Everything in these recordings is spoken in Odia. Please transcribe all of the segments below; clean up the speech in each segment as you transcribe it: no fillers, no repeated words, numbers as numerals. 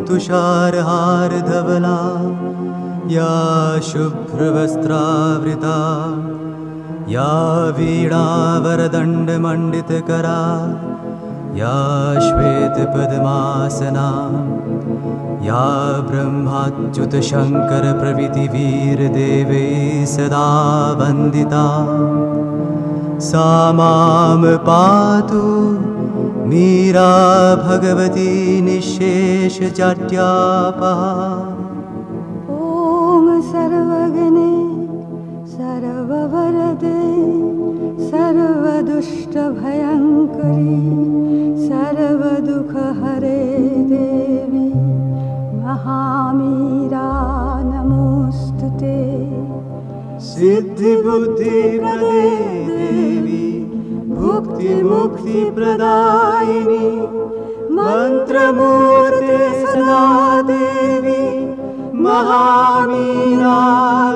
तुषारहार धवला या शुभ्रवस्त्रावृता या वीणावरदण्डमण्डितकरा या श्वेतपद्मासना या ब्रह्माच्युतशङ्करप्रभृतिवीरदेवै सदा वन्दिता सा मां पातु मीरा भगवती निःशेषजाड्यापहा। ॐ सर्वगणे सर्ववरदे सर्वदुष्टभयङ्करी सर्वदुःखहरे देवी महामीरा नमोऽस्तुते। सिद्धिबुद्धिप्रदे देवी भुक्तिमुक्तिप्रदायिनी मन्त्रमूर्ते सदा देवी महामीरा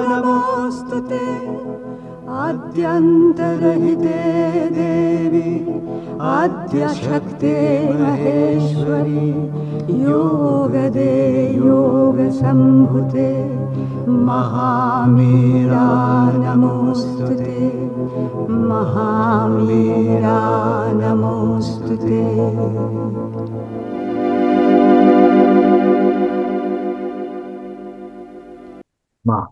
नमोऽस्तुते। आद्यन्तरहिते देवी आद्यशक्ते महेश्वरी योगदे योगसम्भुते महामीरा नमोऽस्तुते महामीरा नमोऽस्तुते। माँ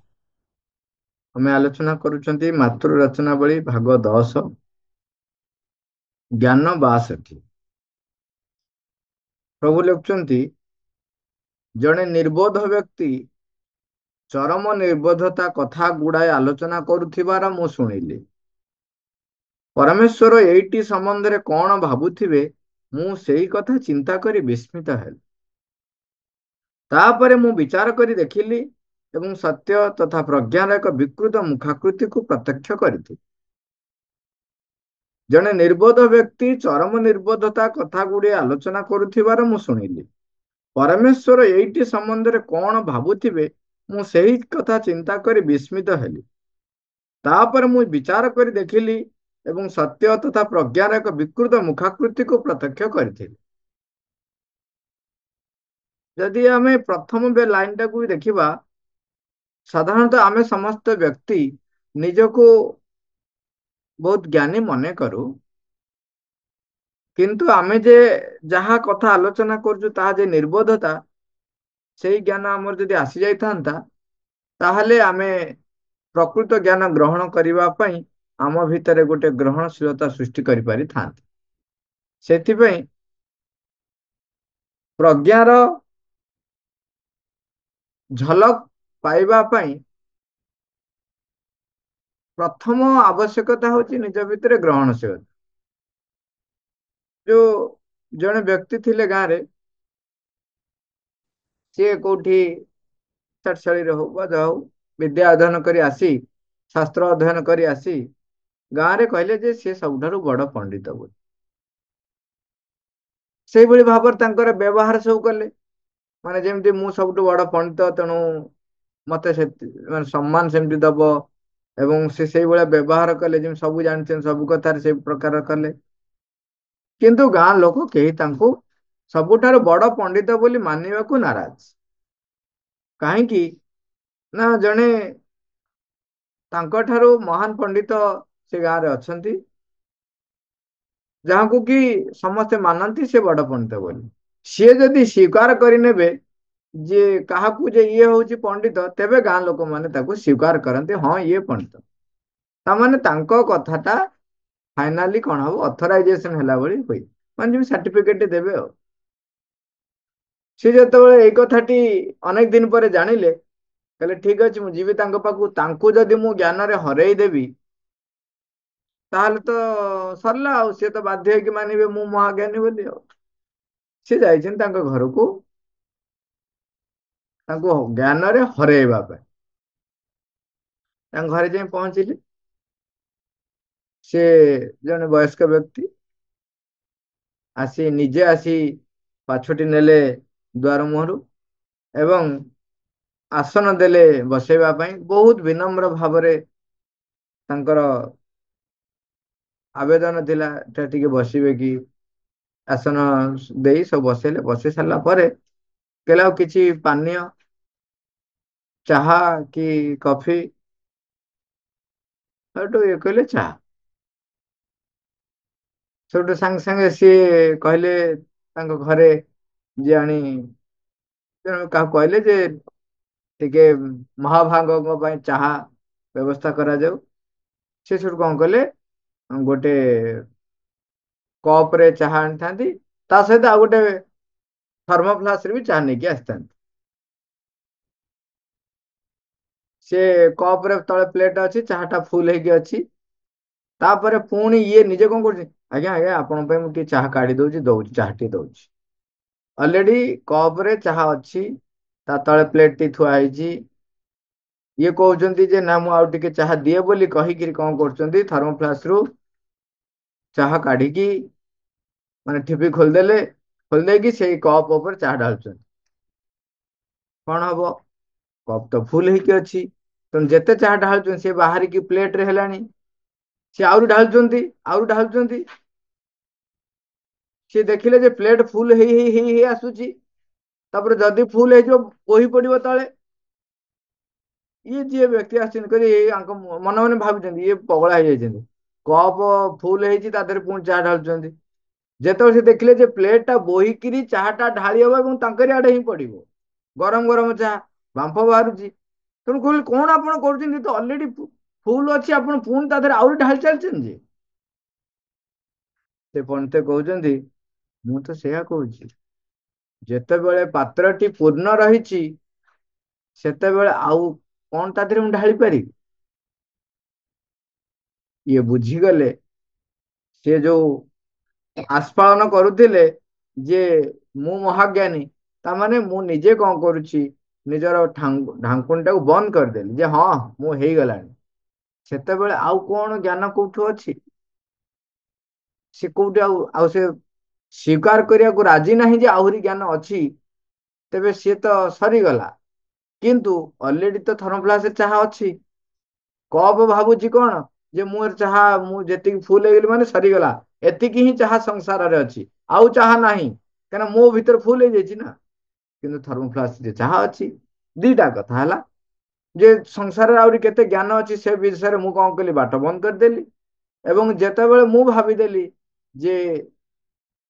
हमें आलोचना करुचंती मातृ रचनावली भाग 10 ज्ञान 62। प्रभु लिखुचंती जड़े निर्बोध व्यक्ति चरम निर्बोधता कथा गुड़ाए आलोचना करुथिबार मु शुणिली। परमेश्वर एइटी संबंध में कौन भाबुथिबे मु सेई कथा चिंता करी विस्मित हेली। तापरे मु विचार करी देखिली एवं सत्य तथा प्रज्ञार एक विकृत मुखाकृति को प्रत्यक्ष करी। जड़े निर्बोध व्यक्ति चरम निर्बोधता कथा गुड़े आलोचना करुथिबार मु शुणिली। परमेश्वर एइटी संबंध में कौन भाबुथिबे मु सेही कथा चिंता करी विस्मित हेली। तापर मु विचार करी देखिली एवं सत्य तथा प्रज्ञार एक विकृत मुखाकृति को प्रत्यक्ष करी। यदि आमे प्रथम लाइन टाक देखा साधारणतः आमे समस्त व्यक्ति निजको बहुत ज्ञानी मने करू, किंतु आमे जे जहा कथा आलोचना करजु ताहा जे निर्बोधता से ज्ञान आमर जदि आसी जाई थांता ताहले आमे प्रकृत ज्ञान ग्रहण करिबा पई आम भितरे गोटे ग्रहणशीलता सृष्टि करि पारि थांती। सेथिपई प्रज्ञार झलक पाइबा पई प्रथम आवश्यकता होची निज भितरे ग्रहणशीलता। जो जने व्यक्ति थिले गाँ रे सी कोठी चटशाली रे हो जाओ विद्या अध्ययन करी आसी शास्त्र अध्ययन करी आसी गाँ रे कहले जे सी सबठारु बड़ पंडित बोली। से भली भाबर तांकर व्यवहार सब कले माने जेमती मु सबटु बड़ पंडित तेणु मते से माने सम्मान सेमती दब एवं से व्यवहार कले जिम सब जानते सब कथार से प्रकार कले। किंतु गाँ लोक कहीं तांको सबुठारु बड़ पंडित बोली मानिबा को नाराज। काहेकि ना जने तांको ठारु महान पंडित से गाँ रे अछंती जहाँ को कि समस्ते मानती से बड़ पंडित बोली। सी जदि स्वीकार करें जे कहा जे ये हूँ पंडित तेबे गाँ लोक मैंने स्वीकार करते हाँ ये पंडित ताने कथाटा फाइनाली कौन हम अथराइजेशन है हुई मान सर्टिफिकेट देवे। सी जो ये कथाटी अनेक दिन पर जानिले कहले ठीक अच्छे मुझे पाखु जदि मु ज्ञान रे हरई देवी ताहले तो सरला सी तो बाध्य कि मानवे मु महाज्ञानी बोली। सी जाइछन घर को ज्ञान रे हरैबा घरे जाए पहुंचले से जने वयस्क व्यक्ति आसी निजे आसी पाछटी नेले द्वार मुहरु एवं आसन देले बसैबा पई बहुत विनम्र भावरे तांकर आवेदन थिला टिके बसिबे कि आसन देई सब बसैले। बसै सारा पर କହିଲେ ଆଉ କିଛି ପାନୀୟ, ଚାହା କି କଫି? ସେଠୁ ଇଏ କହିଲେ ଚାହା। ସେଠୁ ସାଙ୍ଗେ ସାଙ୍ଗେ ସିଏ କହିଲେ ତାଙ୍କ ଘରେ ଯିଏ ଆଣି କାହାକୁ କହିଲେ ଯେ ଟିକେ ମହାଭାଗଙ୍କ ପାଇଁ ଚାହା ବ୍ୟବସ୍ଥା କରାଯାଉ। ସେ ସେଠୁ କଣ କଲେ, ଗୋଟେ କପ ରେ ଚାହା ଆଣିଥାନ୍ତି, ତା ସହିତ ଆଉ ଗୋଟେ ଥର୍ମୋଫ୍ଲାସ ରେ ବି ଚାହା ନେଇକି ଆସିଥାନ୍ତି। ସେ କପ ରେ ତଳେ ପ୍ଲେଟ ଅଛି, ଚାହା ଟା ଫୁଲ ହେଇକି ଅଛି। ତାପରେ ପୁଣି ଇଏ ନିଜେ କଣ କରୁଛି, ଆଜ୍ଞା ଆଜ୍ଞା ଆପଣଙ୍କ ପାଇଁ ମୁଁ ଟିକେ ଚାହା କାଢି ଦଉଛି, ଦଉଛି ଚାହା ଟିକେ ଦଉଛି। ଅଲରେଡି କପ ରେ ଚାହା ଅଛି, ତା ତଳେ ପ୍ଲେଟ ଟି ଥୁଆ ହେଇଛି। ଇଏ କହୁଛନ୍ତି ଯେ ନା ମୁଁ ଆଉ ଟିକେ ଚାହା ଦିଏ ବୋଲି କହିକିରି କଣ କରୁଛନ୍ତି, ଥର୍ମୋଫ୍ଲାସ ରୁ ଚାହା କାଢିକି ମାନେ ଠିପି ଖୋଲିଦେଲେ, ଖୋଲିଦେଇକି ସେଇ କପ୍ ଉପରେ ଚାହା ଢାଳୁଛନ୍ତି। କଣ ହବ, କପ୍ ତ ଫୁଲ ହେଇକି ଅଛି। ତେଣୁ ଯେତେ ଚାହା ଢାଳୁଛନ୍ତି ସେ ବାହାରିକି ପ୍ଲେଟ ରେ ହେଲାଣି। ସେ ଆହୁରି ଢାଳୁଛନ୍ତି, ଆହୁରି ଢାଳୁଛନ୍ତି। ସିଏ ଦେଖିଲେ ଯେ ପ୍ଲେଟ ଫୁଲ ହେଇ ହେଇ ହେଇ ହେଇ ଆସୁଛି। ତାପରେ ଯଦି ଫୁଲ ହେଇଯିବ ବୋହି ପଡିବ ତଳେ। ଇଏ ଯିଏ ବ୍ୟକ୍ତି ଆସିଛନ୍ତି କହିଲେ ଏଇ ଆଙ୍କ ମନେ ମନେ ଭାବିଛନ୍ତି ଇଏ ପଗଳା ହେଇଯାଇଛନ୍ତି। କପ ଫୁଲ ହେଇଛି ତା ଦେହରେ ପୁଣି ଚାହା ଢାଳୁଛନ୍ତି। ଯେତେବେଳେ ସେ ଦେଖିଲେ ଯେ ପ୍ଲେଟ ଟା ବୋହିକିରି ଚାହା ଟା ଢାଳି ହବ ଏବଂ ତାଙ୍କରି ଆଡେ ହିଁ ପଡିବ। ଗରମ ଗରମ ଚାହା, ବାମ୍ଫ ବାହାରୁଛି। ତେଣୁ କହିଲେ କଣ ଆପଣ କରୁଛନ୍ତି, ତ ଅଲରେଡି ଫୁଲ ଅଛି ଆପଣ ପୁଣି ତା ଦେହରେ ଆହୁରି ଢାଳି ଚାଲିଛନ୍ତି ଯେ। ସେ ପଣ୍ଡିତ କହୁଛନ୍ତି ମୁଁ ତ ସେଇଆ କହୁଛି। ଯେତେବେଳେ ପାତ୍ରଟି ପୂର୍ଣ୍ଣ ରହିଛି ସେତେବେଳେ ଆଉ କଣ ତା ଦେହରେ ମୁଁ ଢାଳି ପାରିବି। ଇଏ ବୁଝିଗଲେ, ସେ ଯୋଉ ଆସ୍ଫାଳନ କରୁଥିଲେ ଯେ ମୁଁ ମହାଜ୍ଞାନୀ, ତାମାନେ ମୁଁ ନିଜେ କଣ କରୁଛି, ନିଜର ଢାଙ୍କୁଣୀ ଟାକୁ ବନ୍ଦ କରିଦେଲି ଯେ ହଁ ମୁଁ ହେଇଗଲାଣି। ସେତେବେଳେ ଆଉ କଣ ଜ୍ଞାନ କୋଉଠୁ ଅଛି। ସେ କୋଉଠି ଆଉ ଆଉ ସେ ସ୍ଵୀକାର କରିବାକୁ ରାଜି ନାହିଁ ଯେ ଆହୁରି ଜ୍ଞାନ ଅଛି। ତେବେ ସିଏ ତ ସରିଗଲା। କିନ୍ତୁ ଅଲରେଡି ତ ଥର୍ମୋଫ୍ଲାସରେ ଚାହା ଅଛି। କପ ଭାବୁଛି କଣ ଯେ ମୁଁ ଚାହା ମୁଁ ଯେତିକି ଫୁଲ ହେଇଗଲି ମାନେ ସରିଗଲା। ଏତିକି ହିଁ ଚାହା ସଂସାରରେ ଅଛି, ଆଉ ଚାହା ନାହିଁ କାହିଁକିନା ମୋ ଭିତରେ ଫୁଲ ହେଇଯାଇଛି ନା। କିନ୍ତୁ ଥର୍ମୋଫ୍ଲାସରେ ଚାହା ଅଛି। ଦିଟା କଥା ହେଲା ଯେ ସଂସାରରେ ଆହୁରି କେତେ ଜ୍ଞାନ ଅଛି ସେ ବିଷୟରେ ମୁଁ କଣ କଲି, ବାଟ ବନ୍ଦ କରିଦେଲି। ଏବଂ ଯେତେବେଳେ ମୁଁ ଭାବିଦେଲି ଯେ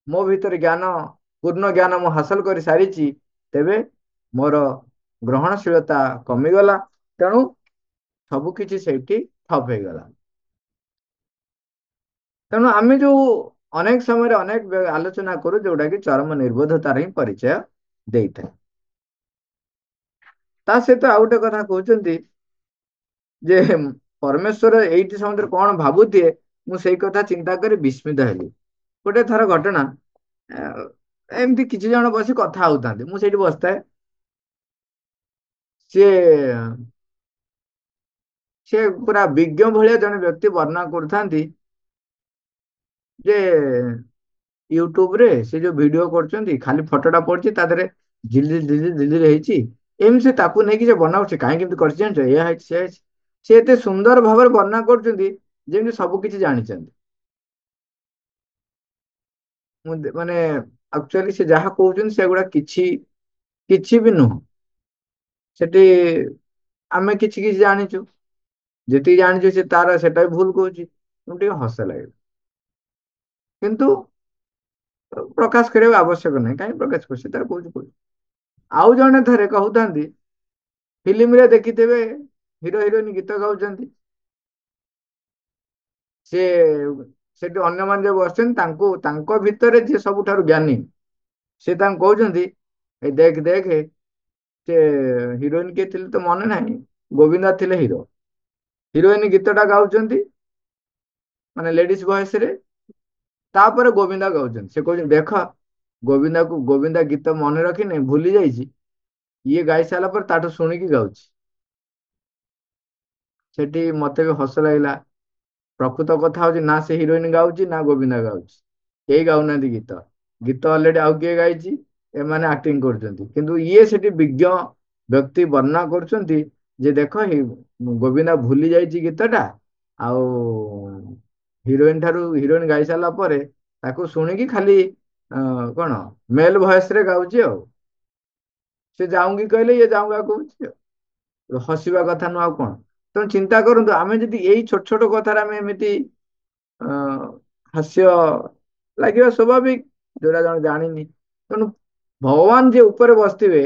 ମୋ ଭିତରେ ଜ୍ଞାନ, ପୂର୍ଣ୍ଣ ଜ୍ଞାନ ମୁଁ ହାସଲ କରି ସାରିଛି, ତେବେ ମୋର ଗ୍ରହଣଶୀଳତା କମିଗଲା। ତେଣୁ ସବୁ କିଛି ସେଇଠି ଠପ୍ ହେଇଗଲା। ତେଣୁ ଆମେ ଯୋଉ ଅନେକ ସମୟରେ ଅନେକ ଆଲୋଚନା କରୁ ଯୋଉଟା କି ଚରମ ନିର୍ବୋଧତାର ହିଁ ପରିଚୟ ଦେଇଥାଏ। ତା ସହିତ ଆଉ ଗୋଟେ କଥା କହୁଛନ୍ତି ଯେ ପରମେଶ୍ଵର ଏଇଠି ସମୟରେ କଣ ଭାବୁଥିବେ, ମୁଁ ସେଇ କଥା ଚିନ୍ତା କରି ବିସ୍ମିତ ହେଲି। ଗୋଟେ ଥର ଘଟଣା, ଏମିତି କିଛି ଜଣ ବସି କଥା ହଉଥାନ୍ତି, ମୁଁ ସେଇଠି ବସିଥାଏ। ସିଏ ସେ ପୁରା ବିଜ୍ଞ ଭଳିଆ ଜଣେ ବ୍ୟକ୍ତି ବର୍ଣ୍ଣନା କରୁଥାନ୍ତି ଯେ ୟୁଟ୍ୟୁବ ରେ ସେ ଯୋଉ ଭିଡିଓ କରୁଛନ୍ତି ଖାଲି ଫଟୋଟା ପଡିଛି ତା ଦେହରେ ଝିଲିର ହେଇଛି। ଏମିତି ସେ ତାକୁ ନେଇକି ସେ ବନାଉଛି କାହିଁକି ଏମିତି କରିଛି ଜାଣିଛ, ଏଇଆ ହେଇଛି ସେଇଆ ହେଇଛି। ସେ ଏତେ ସୁନ୍ଦର ଭାବରେ ବର୍ଣ୍ଣନା କରୁଛନ୍ତି ଯେମିତି ସବୁ କିଛି ଜାଣିଛନ୍ତି। ମୁଁ ମାନେ ଆକ୍ଚୁଆଲି ସେ ଯାହା କହୁଛନ୍ତି ସେଗୁଡା କିଛି କିଛି ବି ନୁହଁ। ସେଠି ଆମେ କିଛି କିଛି ଜାଣିଛୁ। ଯେତିକି ଜାଣିଛୁ ସେ ତାର ସେଟା ବି ଭୁଲ କହୁଛି, ମୁଁ ଟିକେ ହସ ଲାଗେ। କିନ୍ତୁ ପ୍ରକାଶ କରିବା ଆବଶ୍ୟକ ନାହିଁ, କାହିଁକି ପ୍ରକାଶ କରୁଛି ତାର କହୁଛି କହୁଛି। ଆଉ ଜଣେ ଥରେ କହୁଥାନ୍ତି ଫିଲ୍ମରେ ଦେଖିଥିବେ ହିରୋ ହିରୋଇନ ଗୀତ ଗାଉଛନ୍ତି। ସିଏ ସେଠି ଅନ୍ୟମାନେ ଯୋଉ ବସିଛନ୍ତି ତାଙ୍କୁ ତାଙ୍କ ଭିତରେ ଯିଏ ସବୁଠାରୁ ଜ୍ଞାନୀ ସେ ତାଙ୍କୁ କହୁଛନ୍ତି ଏଇ ଦେଖ ଦେଖେ ସେ ହିରୋଇନ କିଏ ଥିଲେ ତ ମନେ ନାହିଁ, ଗୋବିନ୍ଦା ଥିଲେ ହିରୋ। ହିରୋଇନ ଗୀତଟା ଗାଉଛନ୍ତି ମାନେ ଲେଡିଜ ଭଏସ ରେ, ତାପରେ ଗୋବିନ୍ଦା ଗାଉଛନ୍ତି। ସେ କହୁଛନ୍ତି ଦେଖ ଗୋବିନ୍ଦା ଗୀତ ମନେ ରଖିନି ଭୁଲି ଯାଇଛି, ଇଏ ଗାଇ ସାରିଲା ପରେ ତାଠୁ ଶୁଣିକି ଗାଉଛି। ସେଠି ମତେ ବି ହସ ଲାଗିଲା। ପ୍ରକୃତ କଥା ହଉଛି ନା ସେ ହିରୋଇନ ଗାଉଛି ନା ଗୋବିନ୍ଦା ଗାଉଛି, କେହି ଗାଉନାହାନ୍ତି ଗୀତ। ଗୀତ ଅଲରେଡି ଆଉ କିଏ ଗାଇଛି, ଏମାନେ ଆକ୍ଟିଂ କରୁଛନ୍ତି। କିନ୍ତୁ ଇଏ ସେଠି ବିଜ୍ଞ ବ୍ୟକ୍ତି ବର୍ଣ୍ଣନା କରୁଛନ୍ତି ଯେ ଦେଖ ଗୋବିନ୍ଦା ଭୁଲି ଯାଇଛି ଗୀତଟା, ଆଉ ହିରୋଇନ ଠାରୁ ହିରୋଇନ ଗାଇ ସାରିଲା ପରେ ତାକୁ ଶୁଣିକି ଖାଲି କଣ ମେଲ ଭଏସ ରେ ଗାଉଛି ଆଉ। ସେ ଯାଉଁगी କହିଲେ ଇଏ ଯାଉଁଗା କହୁଛି ଆଉ। ହସିବା କଥା ନୁହଁ ଆଉ କଣ। ତେଣୁ ଚିନ୍ତା କରନ୍ତୁ, ଆମେ ଯଦି ଏଇ ଛୋଟ ଛୋଟ କଥାରେ ଆମେ ଏମିତି ଅ ହାସ୍ୟ ଲାଗିବା ସ୍ୱାଭାବିକ, ଯୋଉଟା ଜଣେ ଜାଣିନି। ତେଣୁ ଭଗବାନ ଯିଏ ଉପରେ ବସିଥିବେ,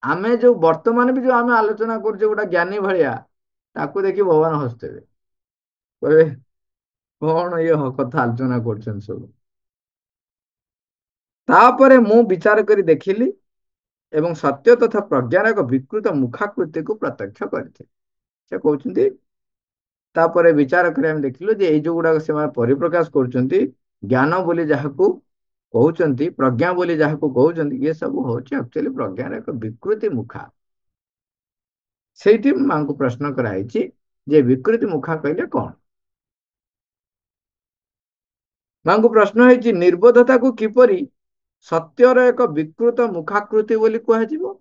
ଆମେ ଯୋଉ ବର୍ତ୍ତମାନ ବି ଯୋଉ ଆମେ ଆଲୋଚନା କରୁଛେ ଗୋଟେ ଜ୍ଞାନୀ ଭଳିଆ, ତାକୁ ଦେଖି ଭଗବାନ ହସୁଥିବେ, କହିବେ କଣ ଇଏ କଥା ଆଲୋଚନା କରୁଛନ୍ତି ସବୁ। ତାପରେ ମୁଁ ବିଚାର କରି ଦେଖିଲି ଏବଂ ସତ୍ୟ ତଥା ପ୍ରଜ୍ଞାର ଏକ ବିକୃତ ମୁଖାକୃତିକୁ ପ୍ରତ୍ୟକ୍ଷ କରିଥିଲି। ସେ କହୁଛନ୍ତି ତାପରେ ବିଚାର କରି ଆମେ ଦେଖିଲୁ ଯେ ଏଇ ଯୋଉ ଗୁଡାକ ସେମାନେ ପରିପ୍ରକାଶ କରୁଛନ୍ତି, ଜ୍ଞାନ ବୋଲି ଯାହାକୁ କହୁଛନ୍ତି, ପ୍ରଜ୍ଞା ବୋଲି ଯାହାକୁ କହୁଛନ୍ତି, ଇଏ ସବୁ ହଉଛି ଆକ୍ଚୁଆଲି ପ୍ରଜ୍ଞାର ଏକ ବିକୃତି ମୁଖା। ସେଇଠି ମାଙ୍କୁ ପ୍ରଶ୍ନ କରାଯାଇଛି ଯେ ବିକୃତି ମୁଖା କହିଲେ କଣ। ମାଙ୍କୁ ପ୍ରଶ୍ନ ହେଇଛି ନିର୍ବୋଧତାକୁ କିପରି ସତ୍ୟର ଏକ ବିକୃତ ମୁଖାକୃତି ବୋଲି କୁହାଯିବ।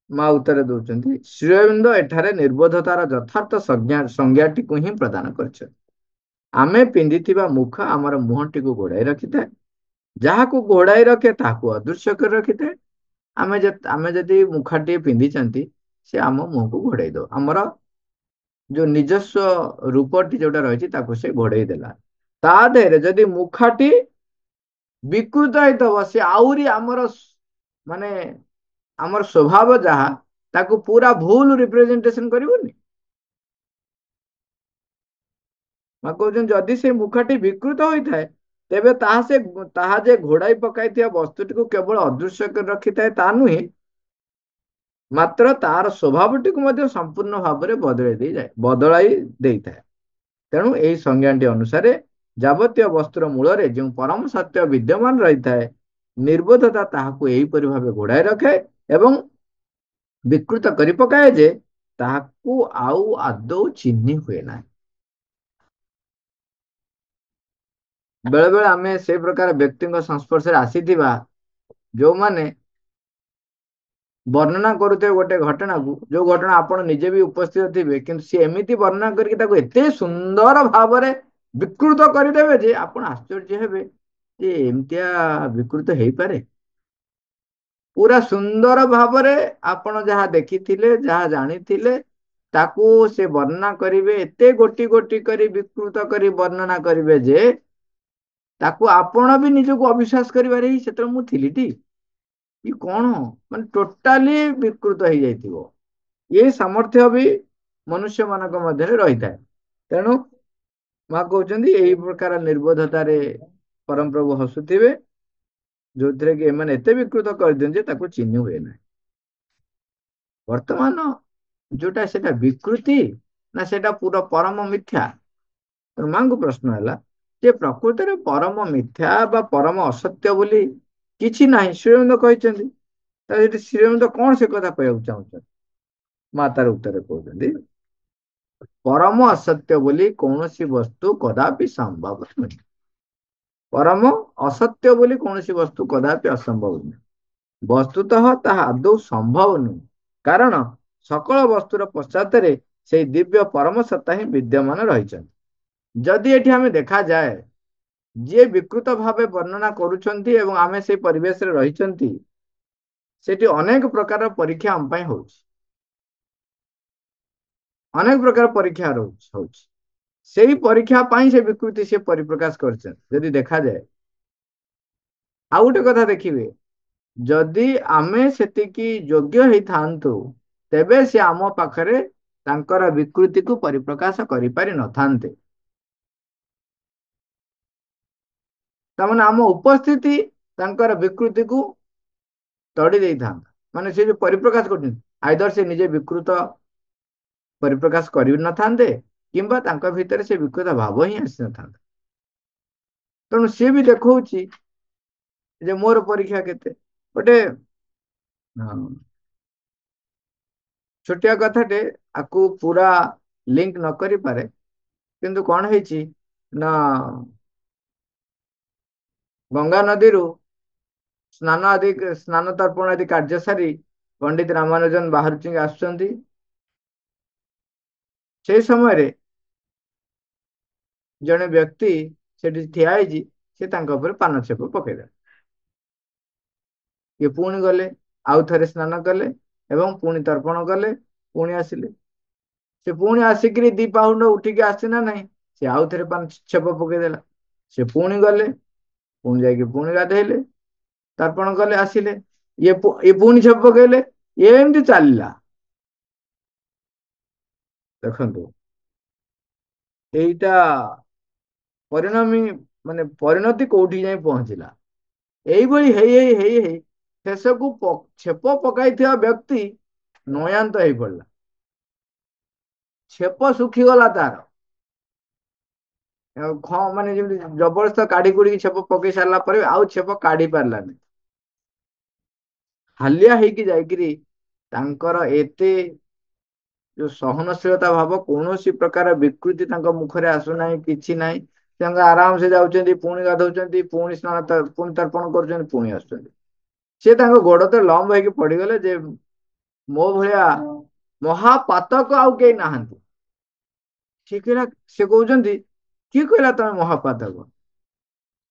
ମା ଉତ୍ତର ଦଉଛନ୍ତି, ଶ୍ରୀଅରବିନ୍ଦ ଏଠାରେ ନିର୍ବୋଧତାର ଯଥାର୍ଥ ସଂଜ୍ଞାଟିକୁ ହିଁ ପ୍ରଦାନ କରିଛନ୍ତି। ଆମେ ପିନ୍ଧିଥିବା ମୁଖ ଆମର ମୁହଁଟିକୁ ଘୋଡାଇ ରଖିଥାଏ, ଯାହାକୁ ଘୋଡାଇ ରଖେ ତାହାକୁ ଅଦୃଶ୍ୟ କରି ରଖିଥାଏ। ଆମେ ଯଦି ମୁଖାଟିଏ ପିନ୍ଧିଛନ୍ତି, ସେ ଆମ ମୁହଁକୁ ଘୋଡେଇ ଦବ, ଆମର ଯୋଉ ନିଜସ୍ୱ ରୂପଟି ଯୋଉଟା ରହିଛି ତାକୁ ସେ ଘୋଡେଇ ଦେଲା। ତା ଦେହରେ ଯଦି ମୁଖାଟି ବିକୃତ ହେଇଥିବ, ସେ ଆହୁରି ଆମର ମାନେ ଆମର ସ୍ୱଭାବ ଯାହା, ତାକୁ ପୁରା ଭୁଲ ରିପ୍ରେଜେଣ୍ଟେସନ କରିବନି। ମା କହୁଛନ୍ତି ଯଦି ସେ ମୁଖାଟି ବିକୃତ ହୋଇଥାଏ, ତେବେ ତାହା ଯେ ଘୋଡାଇ ପକାଇଥିବା ବସ୍ତୁଟିକୁ କେବଳ ଅଦୃଶ୍ୟ କରି ରଖିଥାଏ ତା ନୁହେଁ, ମାତ୍ର ତାର ସ୍ୱଭାବଟିକୁ ମଧ୍ୟ ସମ୍ପୂର୍ଣ୍ଣ ଭାବରେ ବଦଳାଇ ଦେଇଥାଏ। ତେଣୁ ଏହି ସଂଜ୍ଞାଟି ଅନୁସାରେ ଯାବତୀୟ ବସ୍ତୁର ମୂଳରେ ଯେଉଁ ପରମ ସତ୍ୟ ବିଦ୍ୟମାନ ରହିଥାଏ, ନିର୍ବୋଧତା ତାହାକୁ ଏହିପରି ଭାବେ ଘୋଡାଇ ରଖେ ଏବଂ ବିକୃତ କରି ପକାଏ ଯେ ତାହାକୁ ଆଉ ଆଦୌ ଚିହ୍ନି ହୁଏ ନାହିଁ। ବେଳେ ବେଳେ ଆମେ ସେ ପ୍ରକାର ବ୍ୟକ୍ତିଙ୍କ ସଂସ୍ପର୍ଶରେ ଆସିଥିବା, ଯୋଉମାନେ ବର୍ଣ୍ଣନା କରୁଥିବେ ଗୋଟେ ଘଟଣାକୁ, ଯୋଉ ଘଟଣା ଆପଣ ନିଜେ ବି ଉପସ୍ଥିତ ଥିବେ, କିନ୍ତୁ ସେ ଏମିତି ବର୍ଣ୍ଣନା କରିକି ତାକୁ ଏତେ ସୁନ୍ଦର ଭାବରେ ବିକୃତ କରିଦେବେ ଯେ ଆପଣ ଆଶ୍ଚର୍ଯ୍ୟ ହେବେ ଯେ ଏମିତିଆ ବିକୃତ ହେଇପାରେ। ପୁରା ସୁନ୍ଦର ଭାବରେ ଆପଣ ଯାହା ଦେଖିଥିଲେ, ଯାହା ଜାଣିଥିଲେ, ତାକୁ ସେ ବର୍ଣ୍ଣନା କରିବେ, ଏତେ ଗୋଟି ଗୋଟି କରି ବିକୃତ କରି ବର୍ଣ୍ଣନା କରିବେ ଯେ ତାକୁ ଆପଣ ବି ନିଜକୁ ଅବିଶ୍ୱାସ କରିବାରେ ହିଁ ସେତେବେଳେ ମୁଁ ଥିଲି ଟି, କି କଣ, ମାନେ ଟୋଟାଲି ବିକୃତ ହେଇଯାଇଥିବ। ଏ ସାମର୍ଥ୍ୟ ବି ମନୁଷ୍ୟ ମାନଙ୍କ ମଧ୍ୟରେ ରହିଥାଏ। ତେଣୁ ମା କହୁଛନ୍ତି ଏଇ ପ୍ରକାର ନିର୍ବୋଧତାରେ ପରମ ପ୍ରଭୁ ହସୁଥିବେ, ଯୋଉଥିରେ କି ଏମାନେ ଏତେ ବିକୃତ କରିଦିଅନ୍ତି ଯେ ତାକୁ ଚିହ୍ନି ହୁଏ ନାହିଁ। ବର୍ତ୍ତମାନ ଯୋଉଟା ସେଟା ବିକୃତି ନା ସେଟା ପୁରା ପରମ ମିଥ୍ୟା। ମାଙ୍କୁ ପ୍ରଶ୍ନ ହେଲା ଯେ ପ୍ରକୃତରେ ପରମ ମିଥ୍ୟା ବା ପରମ ଅସତ୍ୟ ବୋଲି କିଛି ନାହିଁ, ଶ୍ରୀଅରବିନ୍ଦ କହିଛନ୍ତି। ତାହେଲେ ଏଠି ଶ୍ରୀଅରବିନ୍ଦ କଣ ସେ କଥା କହିବାକୁ ଚାହୁଁଛନ୍ତି? ମା ତାର ଉତ୍ତର କହୁଛନ୍ତି, ପରମ ଅସତ୍ୟ ବୋଲି କୌଣସି ବସ୍ତୁ କଦାପି ସମ୍ଭବ ନୁହେଁ। ପରମ ଅସତ୍ୟ ବୋଲି କୌଣସି ବସ୍ତୁ କଦାପି ଅସମ୍ଭବ ନୁହେଁ। ବସ୍ତୁତଃ ତାହା ଆଦୌ ସମ୍ଭବ ନୁହେଁ, କାରଣ ସକଳ ବସ୍ତୁର ପଶ୍ଚାତରେ ସେଇ ଦିବ୍ୟ ପରମ ସତ୍ତା ହିଁ ବିଦ୍ୟମାନ ରହିଛନ୍ତି। ଯଦି ଏଠି ଆମେ ଦେଖାଯାଏ, ଯିଏ ବିକୃତ ଭାବେ ବର୍ଣ୍ଣନା କରୁଛନ୍ତି ଏବଂ ଆମେ ସେଇ ପରିବେଶରେ ରହିଛନ୍ତି, ସେଠି ଅନେକ ପ୍ରକାର ପରୀକ୍ଷା ଆମ ପାଇଁ ହଉଛି, ଅନେକ ପ୍ରକାର ପରୀକ୍ଷା ହଉଛି। ସେଇ ପରୀକ୍ଷା ପାଇଁ ସେ ବିକୃତି ସେ ପରିପ୍ରକାଶ କରିଛନ୍ତି। ଯଦି ଦେଖାଯାଏ, ଆଉ ଗୋଟେ କଥା ଦେଖିବେ, ଯଦି ଆମେ ସେତିକି ଯୋଗ୍ୟ ହେଇଥାନ୍ତୁ, ତେବେ ସେ ଆମ ପାଖରେ ତାଙ୍କର ବିକୃତିକୁ ପରିପ୍ରକାଶ କରିପାରି ନଥାନ୍ତେ। ତାମାନେ ଆମ ଉପସ୍ଥିତି ତାଙ୍କର ବିକୃତିକୁ ତଡ଼ି ଦେଇଥାନ୍ତା। ମାନେ ସେ ଯୋଉ ପରିପ୍ରକାଶ କରୁଛନ୍ତି, ଆଇଦର ସେ ନିଜେ ବିକୃତ ପରିପ୍ରକାଶ କରି ନଥାନ୍ତେ, କିମ୍ବା ତାଙ୍କ ଭିତରେ ସେ ବିକୃତ ଭାବ ହିଁ ଆସିନଥାନ୍ତା। ତେଣୁ ସିଏ ବି ଦେଖଉଛି ଯେ ମୋର ପରୀକ୍ଷା କେତେ। ଗୋଟେ ଛୋଟିଆ କଥାଟେ, ଆକୁ ପୁରା ଲିଙ୍କ ନ କରିପାରେ, କିନ୍ତୁ କଣ ହେଇଛି ନା ଗଙ୍ଗା ନଦୀରୁ ସ୍ନାନ ତର୍ପଣ ଆଦି କାର୍ଯ୍ୟ ସାରି ପଣ୍ଡିତ ରାମାନୁଜନ ବାହାରୁଛି ଆସୁଛନ୍ତି। ସେଇ ସମୟରେ ଜଣେ ବ୍ୟକ୍ତି ସେଠି ଠିଆ ହେଇଛି, ସେ ତାଙ୍କ ଉପରେ ପାନ ଛେପ ପକେଇଦେଲା। ଇଏ ପୁଣି ଗଲେ, ଆଉ ଥରେ ସ୍ନାନ କଲେ ଏବଂ ପୁଣି ତର୍ପଣ କଲେ, ପୁଣି ଆସିଲେ। ସେ ପୁଣି ଆସିକିରି 2 ପାହୁଣ୍ଡ ଉଠିକି ଆସି ନା ନାହିଁ, ସେ ଆଉ ଥରେ 5 ଛେପ ପକେଇଦେଲା। ସେ ପୁଣି ଗଲେ, ପୁଣି ଯାଇକି ପୁଣି ଗାଧେଇଲେ, ତର୍ପଣ କଲେ, ଆସିଲେ, ଇଏ ପୁଣି ଛେପ ପକେଇଲେ, ଏମିତି ଚାଲିଲା। ଦେଖନ୍ତୁ ଏଇଟା ପରିଣମୀ ମାନେ ପରିଣତି କୋଉଠି ଯାଇ ପହଞ୍ଚିଲା। ଏଇଭଳି ହେଇ ହେଇ ହେଇ ହେଇ ଶେଷକୁ ଛେପ ପକାଇଥିବା ବ୍ୟକ୍ତି ନୟାନ୍ତ ହେଇ ପଡିଲା। ଛେପ ଶୁଖିଗଲା ତାର, ମାନେ ଯେମିତି ଜବରଦସ୍ତ କାଢି କୁଡିକି ଛେପ ପକେଇ ସାରିଲା ପରେ ଆଉ ଛେପ କାଢି ପାରିଲାନି। ହାଲିଆ ହେଇକି ଯାଇକିରି ତାଙ୍କର ଏତେ ଯୋଉ ସହନଶୀଳତା ଭାବ, କୌଣସି ପ୍ରକାର ବିକୃତି ତାଙ୍କ ମୁଖରେ ଆସୁନାହିଁ, କିଛି ନାହିଁ। ତାଙ୍କ ଆରାମ ସେ ଯାଉଛନ୍ତି, ପୁଣି ଗାଧଉଛନ୍ତି, ପୁଣି ପୁଣି ତର୍ପଣ କରୁଛନ୍ତି, ପୁଣି ଆସୁଛନ୍ତି। ସେ ତାଙ୍କ ଗୋଡ ତ ଲମ୍ବ ହେଇକି ପଡିଗଲେ ଯେ ମୋ ଭଳିଆ ମହାପାତକ ଆଉ କେହି ନାହାନ୍ତି। ସେ କହୁଛନ୍ତି, କିଏ କହିଲା ତମେ ମହାପାତକ?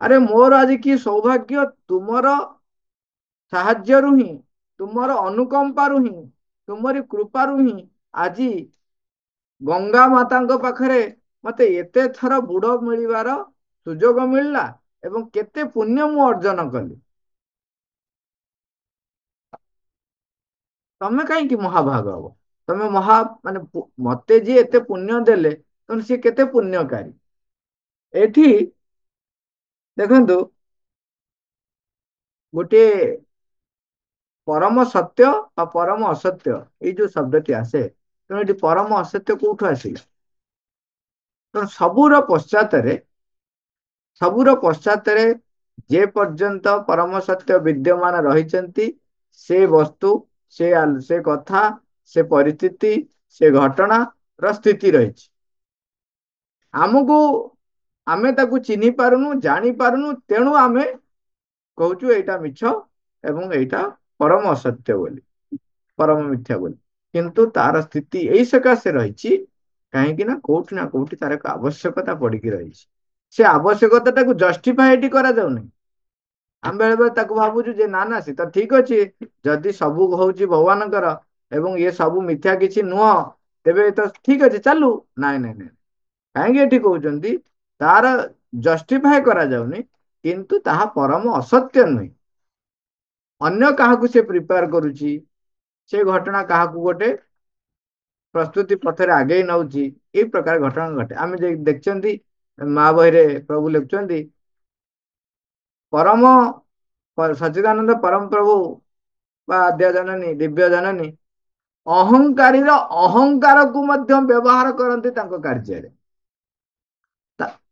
ଆରେ ମୋର ଆଜି କି ସୌଭାଗ୍ୟ, ତୁମର ସାହାଯ୍ୟରୁ ହିଁ, ତୁମର ଅନୁକମ୍ପାରୁ ହିଁ, ତୁମରି କୃପାରୁ ହିଁ ଆଜି ଗଙ୍ଗା ମାତାଙ୍କ ପାଖରେ ମତେ ଏତେ ଥର ବୁଡ ମିଳିବାର ସୁଯୋଗ ମିଳିଲା ଏବଂ କେତେ ପୁଣ୍ୟ ମୁଁ ଅର୍ଜନ କଲି। ତମେ କାହିଁକି ମହାଭାଗ ହବ? ତମେ ମାନେ ମତେ ଯିଏ ଏତେ ପୁଣ୍ୟ ଦେଲେ, ତେଣୁ ସିଏ କେତେ ପୁଣ୍ୟକାରୀ। ଏଠି ଦେଖନ୍ତୁ ଗୋଟିଏ ପରମ ସତ୍ୟ ବା ପରମ ଅସତ୍ୟ, ଏଇ ଯୋଉ ଶବ୍ଦଟି ଆସେ, ତେଣୁ ଏଠି ପରମ ଅସତ୍ୟ କୋଉଠୁ ଆସିଲା? ତେଣୁ ସବୁର ପଶ୍ଚାତରେ ଯେ ପର୍ଯ୍ୟନ୍ତ ପରମ ସତ୍ୟ ବିଦ୍ୟମାନ ରହିଛନ୍ତି, ସେ ବସ୍ତୁ, ସେ କଥା, ସେ ପରିସ୍ଥିତି, ସେ ଘଟଣାର ସ୍ଥିତି ରହିଛି। ଆମେ ତାକୁ ଚିହ୍ନି ପାରୁନୁ, ଜାଣି ପାରୁନୁ, ତେଣୁ ଆମେ କହୁଛୁ ଏଇଟା ମିଛ ଏବଂ ଏଇଟା ପରମ ଅସତ୍ୟ ବୋଲି, ପରମ ମିଥ୍ୟା ବୋଲି। କିନ୍ତୁ ତାର ସ୍ଥିତି ଏଇ ସକାଶେ ରହିଛି, କାହିଁକି ନା କୋଉଠି ତାର ଏକ ଆବଶ୍ୟକତା ପଡିକି ରହିଛି। ସେ ଆବଶ୍ୟକତାଟାକୁ ଜଷ୍ଟିଫାଏ ଏଠି କରାଯାଉନି। ଆମେ ବେଳେ ବେଳେ ତାକୁ ଭାବୁଛୁ ଯେ ନା ନା, ସେ ତ ଠିକ ଅଛି, ଯଦି ସବୁ ହଉଛି ଭଗବାନଙ୍କର ଏବଂ ଇଏ ସବୁ ମିଥ୍ୟା କିଛି ନୁହଁ, ତେବେ ତ ଠିକ ଅଛି, ଚାଲୁ। ନାଇଁ ନାଇଁ ନାଇଁ, କାହିଁକି ଏଠି କହୁଛନ୍ତି ତାର ଜଷ୍ଟିଫାଏ କରାଯାଉନି, କିନ୍ତୁ ତାହା ପରମ ଅସତ୍ୟ ନୁହେଁ। ଅନ୍ୟ କାହାକୁ ସେ ପ୍ରିପେୟାର କରୁଛି, ସେ ଘଟଣା କାହାକୁ ଗୋଟେ ପ୍ରସ୍ତୁତି ପଥରେ ଆଗେଇ ନଉଛି, ଏଇ ପ୍ରକାର ଘଟଣା ଘଟେ। ଆମେ ଦେଖିଛନ୍ତି ମା ବହିରେ ପ୍ରଭୁ ଲେଖୁଛନ୍ତି, ପରମ ସଚ୍ଚିଦାନନ୍ଦ ପରମ ପ୍ରଭୁ ବା ଆଦ୍ୟ ଜନନୀ, ଦିବ୍ୟ ଜନନୀ ଅହଙ୍କାରୀର ଅହଙ୍କାରକୁ ମଧ୍ୟ ବ୍ୟବହାର କରନ୍ତି ତାଙ୍କ କାର୍ଯ୍ୟରେ।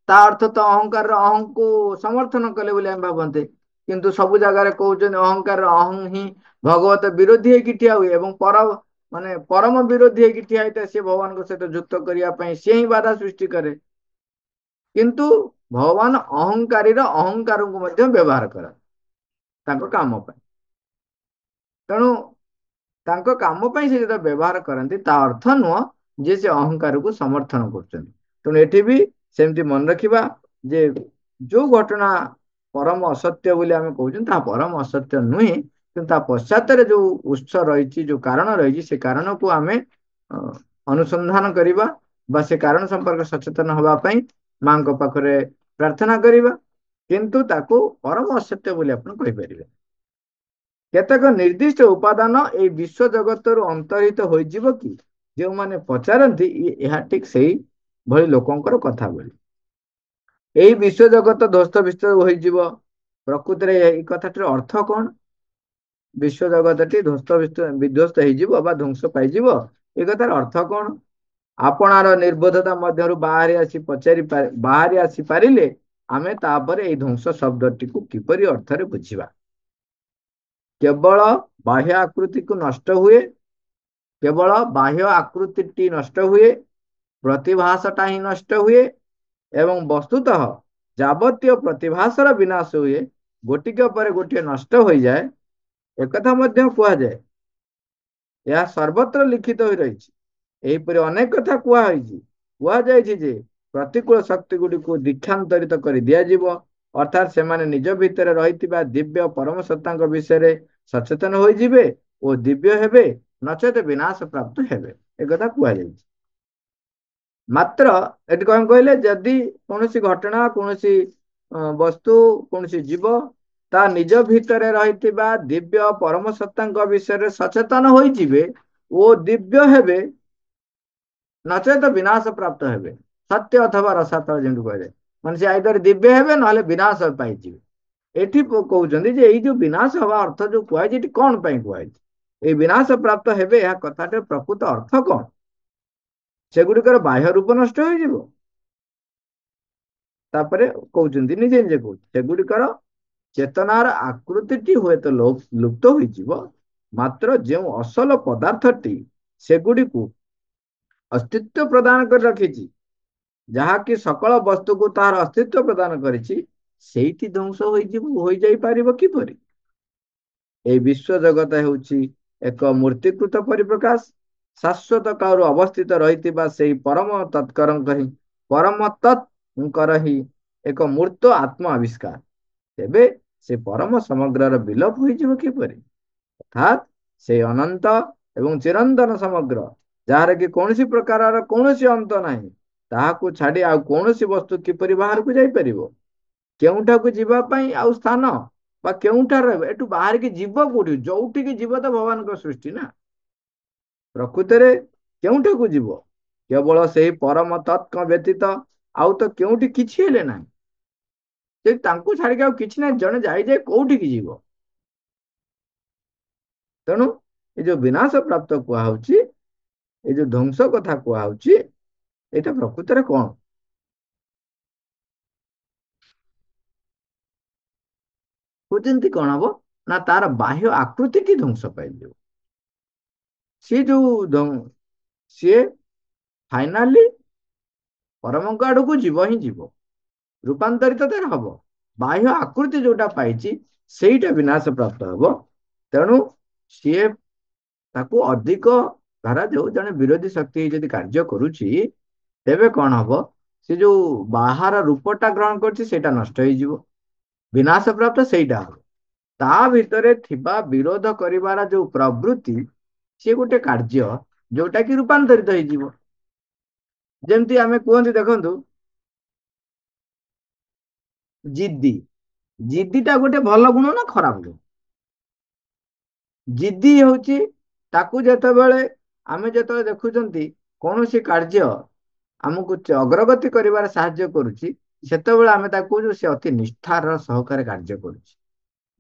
ତା ଅର୍ଥ ତ ଅହଙ୍କାରର ଅହଂକୁ ସମର୍ଥନ କଲେ ବୋଲି ଆମେ ଭାବନ୍ତେ, କିନ୍ତୁ ସବୁ ଜାଗାରେ କହୁଛନ୍ତି ଅହଙ୍କାରର ଅହଂ ହିଁ ଭଗବତ ବିରୋଧୀ ହେଇକି ଠିଆ ହୁଏ ଏବଂ ପରମ ବିରୋଧୀ ହେଇକି ଠିଆ ହେଇଥାଏ। ସେ ଭଗବାନଙ୍କ ସହିତ ଯୁକ୍ତ କରିବା ପାଇଁ ସିଏ ହିଁ ବାଧା ସୃଷ୍ଟି କରେ। କିନ୍ତୁ ଭଗବାନ ଅହଙ୍କାରୀର ଅହଙ୍କାରକୁ ମଧ୍ୟ ବ୍ୟବହାର କରନ୍ତି ତାଙ୍କ କାମ ପାଇଁ। ତେଣୁ ତାଙ୍କ କାମ ପାଇଁ ସେ ଯେତେବେଳେ ବ୍ୟବହାର କରନ୍ତି, ତା ଅର୍ଥ ନୁହଁ ଯେ ସେ ଅହଙ୍କାରକୁ ସମର୍ଥନ କରୁଛନ୍ତି। ତେଣୁ ଏଠି ବି ସେମିତି ମନେ ରଖିବା ଯେ ଯୋଉ ଘଟଣା ପରମ ଅସତ୍ୟ ବୋଲି ଆମେ କହୁଛନ୍ତି, ତାହା ପରମ ଅସତ୍ୟ ନୁହେଁ, କିନ୍ତୁ ତା ପଶ୍ଚାତରେ ଯୋଉ ଉତ୍ସ ରହିଛି, ଯୋଉ କାରଣ ରହିଛି, ସେ କାରଣକୁ ଆମେ ଅନୁସନ୍ଧାନ କରିବା ବା ସେ କାରଣ ସମ୍ପର୍କରେ ସଚେତନ ହବା ପାଇଁ ମାଙ୍କ ପାଖରେ ପ୍ରାର୍ଥନା କରିବା, କିନ୍ତୁ ତାକୁ ପରମ ଅସତ୍ୟ ବୋଲି ଆପଣ କହିପାରିବେ। କେତେକ ନିର୍ଦ୍ଦିଷ୍ଟ ଉପାଦାନ ଏଇ ବିଶ୍ୱ ଜଗତରୁ ଅନ୍ତର୍ହିତ ହୋଇଯିବ କି? ଯେଉଁମାନେ ପଚାରନ୍ତି ଏହା ଠିକ ସେଇ ଭଳି ଲୋକଙ୍କର କଥା ବୋଲି। ଏଇ ବିଶ୍ୱ ଜଗତ ଧ୍ୱସ୍ତ ବିସ୍ତ ହୋଇଯିବ, ପ୍ରକୃତିରେ ଏଇ କଥାଟିର ଅର୍ଥ କଣ? ବିଶ୍ୱ ଜଗତଟି ବିଧ୍ୱସ୍ତ ହେଇଯିବ ବା ଧ୍ୱଂସ ପାଇଯିବ, ଏ କଥାର ଅର୍ଥ କଣ? ଆପଣାର ନିର୍ବୋଧତା ମଧ୍ୟରୁ ବାହାରି ଆସି ପାରିଲେ ଆମେ ତାପରେ ଏଇ ଧ୍ୱଂସ ଶବ୍ଦଟିକୁ କିପରି ଅର୍ଥରେ ବୁଝିବା? କେବଳ ବାହ୍ୟ ଆକୃତିକୁ ନଷ୍ଟ ହୁଏ, କେବଳ ବାହ୍ୟ ଆକୃତିଟି ନଷ୍ଟ ହୁଏ, ପ୍ରତିଭାସଟା ହିଁ ନଷ୍ଟ ହୁଏ ଏବଂ ବସ୍ତୁତଃ ଯାବତୀୟ ପ୍ରତିଭାସର ବିନାଶ ହୁଏ, ଗୋଟିକ ପରେ ଗୋଟିଏ ନଷ୍ଟ ହୋଇଯାଏ, ଏକଥା ମଧ୍ୟ କୁହାଯାଏ। ଏହା ସର୍ବତ୍ର ଲିଖିତ ହୋଇ ରହିଛି। ଏହିପରି ଅନେକ କଥା କୁହାଯାଇଛି ଯେ ପ୍ରତିକୂଳ ଶକ୍ତି ଗୁଡ଼ିକୁ ଦୀକ୍ଷାନ୍ତରିତ କରି ଦିଆଯିବ, ଅର୍ଥାତ୍ ସେମାନେ ନିଜ ଭିତରେ ରହିଥିବା ଦିବ୍ୟ ପରମ ସତ୍ତାଙ୍କ ବିଷୟରେ ସଚେତନ ହୋଇଯିବେ ଓ ଦିବ୍ୟ ହେବେ, ନଚେତ ବିନାଶ ପ୍ରାପ୍ତ ହେବେ। ଏକଥା କୁହାଯାଇଛି। ମାତ୍ର ଏଠି କଣ କହିଲେ, ଯଦି କୌଣସି ଘଟଣା, କୌଣସି ବସ୍ତୁ, କୌଣସି ଜୀବ ତା ନିଜ ଭିତରେ ରହିଥିବା ଦିବ୍ୟ ପରମ ସତ୍ତାଙ୍କ ବିଷୟରେ ସଚେତନ ହୋଇଯିବେ ଓ ଦିବ୍ୟ ହେବେ, ନଚେତ ବିନାଶ ପ୍ରାପ୍ତ ହେବେ। ସତ୍ୟ ଅଥବା ରସାତଳ ଯେମିତି କୁହାଯାଏ, ମାନେ ସେ ଆଇଦର ଦିବ୍ୟ ହେବେ ନହେଲେ ବିନାଶ ପାଇଯିବେ। ଏଠି କହୁଛନ୍ତି ଯେ ଏଇ ଯୋଉ ବିନାଶ ହବା ଅର୍ଥ ଯୋଉ କୁହାଯାଇଛି, ଏଠି କଣ ପାଇଁ କୁହାଯାଇଛି? ଏଇ ବିନାଶ ପ୍ରାପ୍ତ ହେବେ, ଏହା କଥାଟିର ପ୍ରକୃତ ଅର୍ଥ କଣ? ସେଗୁଡିକର ବାହ୍ୟ ରୂପ ନଷ୍ଟ ହୋଇଯିବ। ତାପରେ କହୁଛନ୍ତି, ନିଜେ ନିଜେ କହୁଛନ୍ତି, ସେଗୁଡିକର ଚେତନାର ଆକୃତିଟି ହୁଏତ ଲୁପ୍ତ ହୋଇଯିବ, ମାତ୍ର ଯେଉଁ ଅସଲ ପଦାର୍ଥଟି ସେଗୁଡିକୁ ଅସ୍ତିତ୍ୱ ପ୍ରଦାନ କରି ରଖିଛି, ଯାହାକି ସକଳ ବସ୍ତୁକୁ ତାହାର ଅସ୍ତିତ୍ୱ ପ୍ରଦାନ କରିଛି, ସେଇଠି ଧ୍ୱଂସ ହୋଇଯାଇପାରିବ କିପରି? ଏହି ବିଶ୍ୱ ଜଗତ ହେଉଛି ଏକ ମୂର୍ତ୍ତିକୃତ ପରିପ୍ରକାଶ, ଶାଶ୍ୱତ କାଳରୁ ଅବସ୍ଥିତ ରହିଥିବା ସେହି ପରମ ତତ୍ଙ୍କର ହିଁ ଏକ ମୂର୍ତ୍ତ ଆତ୍ମ ଆବିଷ୍କାର। ତେବେ ସେ ପରମ ସମଗ୍ରର ବିଲୋପ ହୋଇଯିବ କିପରି? ଅର୍ଥାତ୍ ସେ ଅନନ୍ତ ଏବଂ ଚିରନ୍ତନ ସମଗ୍ର, ଯାହାର କି କୌଣସି ପ୍ରକାରର କୌଣସି ଅନ୍ତ ନାହିଁ, ତାହାକୁ ଛାଡି ଆଉ କୌଣସି ବସ୍ତୁ କିପରି ବାହାରକୁ ଯାଇପାରିବ? କେଉଁଠାକୁ ଯିବା ପାଇଁ ଆଉ ସ୍ଥାନ ବା କେଉଁଠାରେ ରହିବ? ଏଠୁ ବାହାରିକି ଯିବ କୋଉଠି? ଯୋଉଠିକି ଯିବ ତ ଭଗବାନଙ୍କ ସୃଷ୍ଟି ନା। ପ୍ରକୃତରେ କେଉଁଠାକୁ ଯିବ? କେବଳ ସେହି ପରମ ତତ୍ଙ୍କ ବ୍ୟତୀତ ଆଉ ତ କେଉଁଠି କିଛି ହେଲେ ନାହିଁ। ଯଦି ତାଙ୍କୁ ଛାଡିକି ଆଉ କିଛି ନାହିଁ, ଜଣେ ଯାଇ କୋଉଠିକି ଯିବ? ତେଣୁ ଏ ଯୋଉ ବିନାଶ ପ୍ରାପ୍ତ କୁହାହଉଛି, ଏ ଯୋଉ ଧ୍ୱଂସ କଥା କୁହାହଉଛି, ଏଇଟା ପ୍ରକୃତରେ କଣ? କହୁଛନ୍ତି କଣ ହବ ନା, ତାର ବାହ୍ୟ ଆକୃତିଟି ଧ୍ୱଂସ ପାଇଯିବ। ସିଏ ଫାଇନାଲି ପରମଙ୍କ ଆଡକୁ ଯିବ ହିଁ ଯିବ, ରୂପାନ୍ତରିତ ତାର ହବ। ବାହ୍ୟ ଆକୃତି ଯୋଉଟା ପାଇଛି ସେଇଟା ବିନାଶ ପ୍ରାପ୍ତ ହବ। ତେଣୁ ସିଏ ତାକୁ ଅଧିକ ଧାରା, ଯୋଉ ଜଣେ ବିରୋଧୀ ଶକ୍ତି ଯଦି କାର୍ଯ୍ୟ କରୁଛି, ତେବେ କଣ ହବ? ସେ ଯୋଉ ବାହାର ରୂପଟା ଗ୍ରହଣ କରୁଛି ସେଇଟା ନଷ୍ଟ ହେଇଯିବ, ବିନାଶ ପ୍ରାପ୍ତ ସେଇଟା ହବ। ତା ଭିତରେ ଥିବା ବିରୋଧ କରିବାର ଯୋଉ ପ୍ରବୃତ୍ତି, ସିଏ ଗୋଟେ କାର୍ଯ୍ୟ ଯୋଉଟା କି ରୂପାନ୍ତରିତ ହେଇଯିବ। ଯେମିତି ଆମେ କୁହନ୍ତି, ଦେଖନ୍ତୁ, ଜିଦ୍ଦି। ଜିଦ୍ଦିଟା ଗୋଟେ ଭଲ ଗୁଣ ନା ଖରାପ ଗୁଣ? ଜିଦ୍ଦି ହେଉଛି, ତାକୁ ଆମେ ଯେତେବେଳେ ଦେଖୁଛନ୍ତି କୌଣସି କାର୍ଯ୍ୟ ଆମକୁ ଅଗ୍ରଗତି କରିବାରେ ସାହାଯ୍ୟ କରୁଛି, ସେତେବେଳେ ଆମେ ତାକୁ କହୁଛୁ ସେ ଅତି ନିଷ୍ଠାର ସହକାରେ କାର୍ଯ୍ୟ କରୁଛି।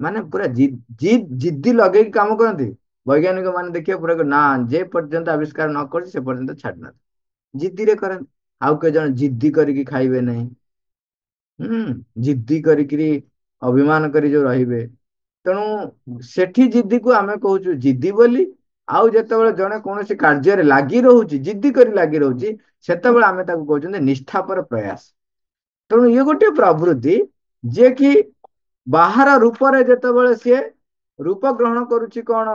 ମାନେ ପୁରା ଜିଦ୍ଦି ଲଗେଇକି କାମ କରନ୍ତି। ବୈଜ୍ଞାନିକ ମାନେ ଦେଖିବେ ପୁରା ନା, ଯେ ପର୍ଯ୍ୟନ୍ତ ଆବିଷ୍କାର ନ କରିଛି ସେ ପର୍ଯ୍ୟନ୍ତ ଛାଡିନାହାନ୍ତି, ଜିଦ୍ଦିରେ କରନ୍ତି। ଆଉ କେତେ ଜଣ ଜିଦ୍ଦି କରିକି ଖାଇବେ ନାହିଁ, ଜିଦ୍ଦି କରିକିରି ଅଭିମାନ କରି ଯୋଉ ରହିବେ। ତେଣୁ ସେଠି ଜିଦ୍ଦିକୁ ଆମେ କହୁଛୁ ଜିଦ୍ଦି ବୋଲି। ଆଉ ଯେତେବେଳେ ଜଣେ କୌଣସି କାର୍ଯ୍ୟରେ ଲାଗି ରହୁଛି, ଜିଦ୍ଦି କରି ଲାଗି ରହୁଛି, ସେତେବେଳେ ଆମେ ତାକୁ କହୁଛନ୍ତି ନିଷ୍ଠାପର ପ୍ରୟାସ। ତେଣୁ ଇଏ ଗୋଟେ ପ୍ରବୃତ୍ତି, ଯିଏ କି ବାହାର ରୂପରେ ଯେତେବେଳେ ସିଏ ରୂପ ଗ୍ରହଣ କରୁଛି, କଣ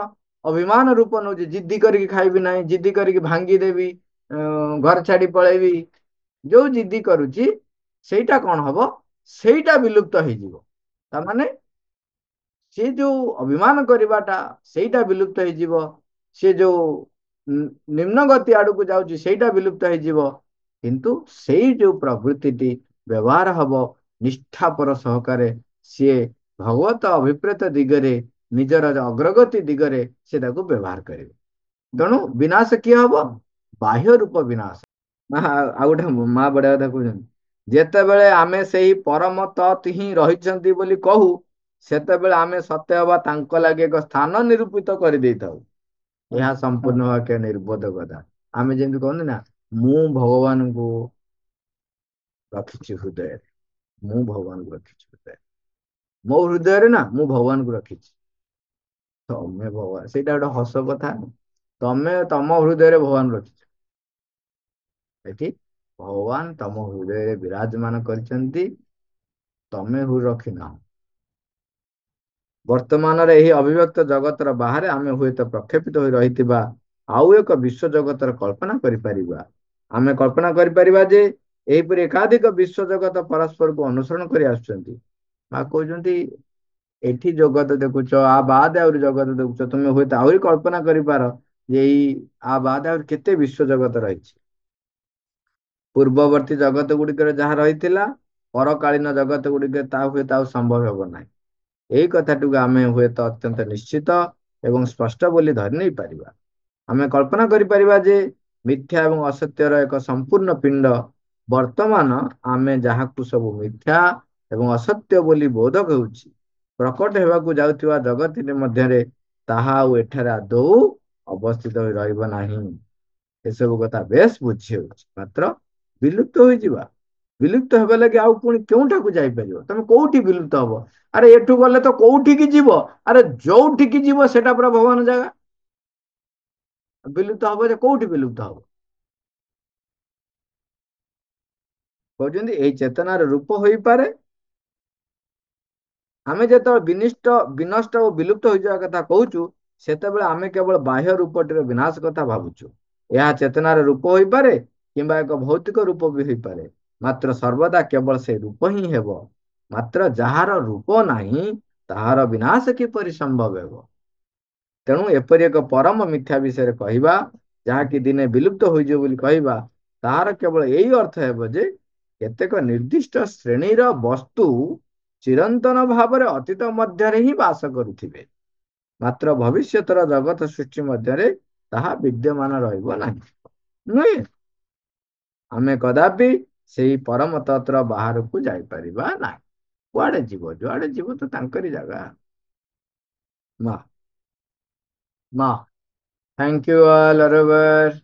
ଅଭିମାନ ରୂପ ନଉଛି, ଜିଦ୍ଦି କରିକି ଖାଇବି ନାହିଁ, ଜିଦ୍ଦି କରିକି ଭାଙ୍ଗିଦେବି, ଘର ଛାଡି ପଳେଇବି, ଯୋଉ ଜିଦ୍ଦି କରୁଛି ସେଇଟା କଣ ହବ? ସେଇଟା ବିଲୁପ୍ତ ହେଇଯିବ। ତାମାନେ ସେ ଯୋଉ ଅଭିମାନ କରିବାଟା, ସେଇଟା ବିଲୁପ୍ତ ହେଇଯିବ। ସେ ଯୋଉ ନିମ୍ନ ଗତି ଆଡକୁ ଯାଉଛି, ସେଇଟା ବିଲୁପ୍ତ ହେଇଯିବ। କିନ୍ତୁ ସେଇ ଯୋଉ ପ୍ରବୃତ୍ତିଟି ବ୍ୟବହାର ହବ ନିଷ୍ଠାପର ସହକାରେ, ସିଏ ଭଗବତ ଅଭିପ୍ରେତ ଦିଗରେ, ନିଜର ଅଗ୍ରଗତି ଦିଗରେ ସେ ତାକୁ ବ୍ୟବହାର କରିବେ। ତେଣୁ ବିନାଶ କିଏ ହବ? ବାହ୍ୟ ରୂପ ବିନାଶ। ଆଉ ଗୋଟେ ମା ବଢିଆ କଥା କହୁଛନ୍ତି, ଯେତେବେଳେ ଆମେ ସେଇ ପରମ ତତ୍ ହିଁ ରହିଛନ୍ତି ବୋଲି କହୁ, ସେତେବେଳେ ଆମେ ସତେ ଅବା ତାଙ୍କ ଲାଗି ଏକ ସ୍ଥାନ ନିରୂପିତ କରିଦେଇଥାଉ। ଏହା ସମ୍ପୂର୍ଣ୍ଣ ବାକ୍ୟ ନିର୍ବୋଧ କଥା। ଆମେ ଯେମିତି କହନ୍ତି ନା, ମୁଁ ଭଗବାନଙ୍କୁ ରଖିଛି ହୃଦୟରେ, ମୁଁ ଭଗବାନଙ୍କୁ ରଖିଛି ହୃଦୟରେ, ମୋ ହୃଦୟରେ ନା ମୁଁ ଭଗବାନଙ୍କୁ ରଖିଛି। ତମେ ଭଗବାନ, ସେଇଟା ଗୋଟେ ହସ କଥା। ତମେ ତମ ହୃଦୟରେ ଭଗବାନ ରଖିଛ, ଏଠି ଭଗବାନ ତମ ହୃଦୟରେ ବିରାଜମାନ କରିଛନ୍ତି, ତମେ ରଖିନାହ। ବର୍ତ୍ତମାନର ଏହି ଅବିଭକ୍ତ ଜଗତର ବାହାରେ ଆମେ ହୁଏତ ପ୍ରକ୍ଷେପିତ ହୋଇ ରହିଥିବା ଆଉ ଏକ ବିଶ୍ୱ ଜଗତର କଳ୍ପନା କରିପାରିବା। ଆମେ କଳ୍ପନା କରିପାରିବା ଯେ ଏହିପରି ଏକାଧିକ ବିଶ୍ୱ ଜଗତ ପରସ୍ପରକୁ ଅନୁସରଣ କରି ଆସୁଛନ୍ତି। ବା କହୁଛନ୍ତି ଏଠି ଜଗତ ଦେଖୁଛ, ଆ ବାଦ ଆହୁରି ଜଗତ ଦେଖୁଛ, ତୁମେ ହୁଏତ ଆହୁରି କଳ୍ପନା କରିପାର ଯେ ଏଇ ଆ ବାଦ ଆହୁରି କେତେ ବିଶ୍ଵ ଜଗତ ରହିଛି। ପୂର୍ବବର୍ତ୍ତୀ ଜଗତ ଗୁଡିକରେ ଯାହା ରହିଥିଲା, ପରକାଳୀନ ଜଗତ ଗୁଡିକରେ ତାହା ହୁଏତ ଆଉ ସମ୍ଭବ ହେବ ନାହିଁ। ଏଇ କଥାଟିକୁ ଆମେ ହୁଏତ ଅତ୍ୟନ୍ତ ନିଶ୍ଚିତ ଏବଂ ସ୍ପଷ୍ଟ ବୋଲି ଧରି ନେଇ ପାରିବା। ଆମେ କଳ୍ପନା କରିପାରିବା ଯେ ମିଥ୍ୟା ଏବଂ ଅସତ୍ୟର ଏକ ସମ୍ପୂର୍ଣ୍ଣ ପିଣ୍ଡ ବର୍ତ୍ତମାନ ଆମେ ଯାହାକୁ ସବୁ ମିଥ୍ୟା ଏବଂ ଅସତ୍ୟ ବୋଲି ବୋଧ ହେଉଛି, ପ୍ରକଟ ହେବାକୁ ଯାଉଥିବା ଜଗତ ମଧ୍ୟରେ ତାହା ଆଉ ଏଠାରେ ଆଦୌ ଅବସ୍ଥିତ ହୋଇ ରହିବ ନାହିଁ। ଏସବୁ କଥା ବେଶ ବୁଝି ହେଉଛି, ମାତ୍ର ବିଲୁପ୍ତ ହୋଇଯିବା, ବିଲୁପ୍ତ ହେବା ଲାଗି ଆଉ ପୁଣି କେଉଁଠାକୁ ଯାଇପାରିବ? ତମେ କୋଉଠି ବିଲୁପ୍ତ ହବ? ଆରେ ଏଠୁ ଗଲେ ତ କୋଉଠିକି ଯିବ? ଆରେ ଯୋଉଠିକି ଯିବ ସେଟା ପୁରା ଭଗବାନ ଜାଗା। ବିଲୁପ୍ତ ହବ ଯେ କୋଉଠି ବିଲୁପ୍ତ ହବ? କହୁଛନ୍ତି ଏଇ ଚେତନାର ରୂପ ହୋଇପାରେ। ଆମେ ଯେତେବେଳେ ବିନଷ୍ଟ ଓ ବିଲୁପ୍ତ ହୋଇଯିବା କଥା କହୁଛୁ, ସେତେବେଳେ ଆମେ କେବଳ ବାହ୍ୟ ରୂପଟିର ବିନାଶ କଥା ଭାବୁଛୁ। ଏହା ଚେତନାର ରୂପ ହୋଇପାରେ କିମ୍ବା ଏକ ଭୌତିକ ରୂପ ବି ହୋଇପାରେ, ମାତ୍ର ସର୍ବଦା କେବଳ ସେ ରୂପ ହିଁ ହେବ। ମାତ୍ର ଯାହାର ରୂପ ନାହିଁ ତାହାର ବିନାଶ କିପରି ସମ୍ଭବ ହେବ? ତେଣୁ ଏପରି ଏକ ପରମ ମିଥ୍ୟା ବିଷୟରେ କହିବା, ଯାହାକି ଦିନେ ବିଲୁପ୍ତ ହୋଇଯିବ ବୋଲି କହିବା, ତାହାର କେବଳ ଏଇ ଅର୍ଥ ହେବ ଯେ କେତେକ ନିର୍ଦ୍ଦିଷ୍ଟ ଶ୍ରେଣୀର ବସ୍ତୁ ଚିରନ୍ତନ ଭାବରେ ଅତୀତ ମଧ୍ୟରେ ହିଁ ବାସ କରୁଥିବେ, ମାତ୍ର ଭବିଷ୍ୟତର ଜଗତ ସୃଷ୍ଟି ମଧ୍ୟରେ ତାହା ବିଦ୍ୟମାନ ରହିବ ନାହିଁ। ନୁହେଁ, ଆମେ କଦାପି ସେହି ପରମ ତତ୍ର ବାହାରକୁ ଯାଇପାରିବା ନାହିଁ। କୁଆଡେ ଯିବ? ଯୁଆଡେ ଯିବ ତ ତାଙ୍କରି ଜାଗା। ମା ମା, thank you all, Aravar.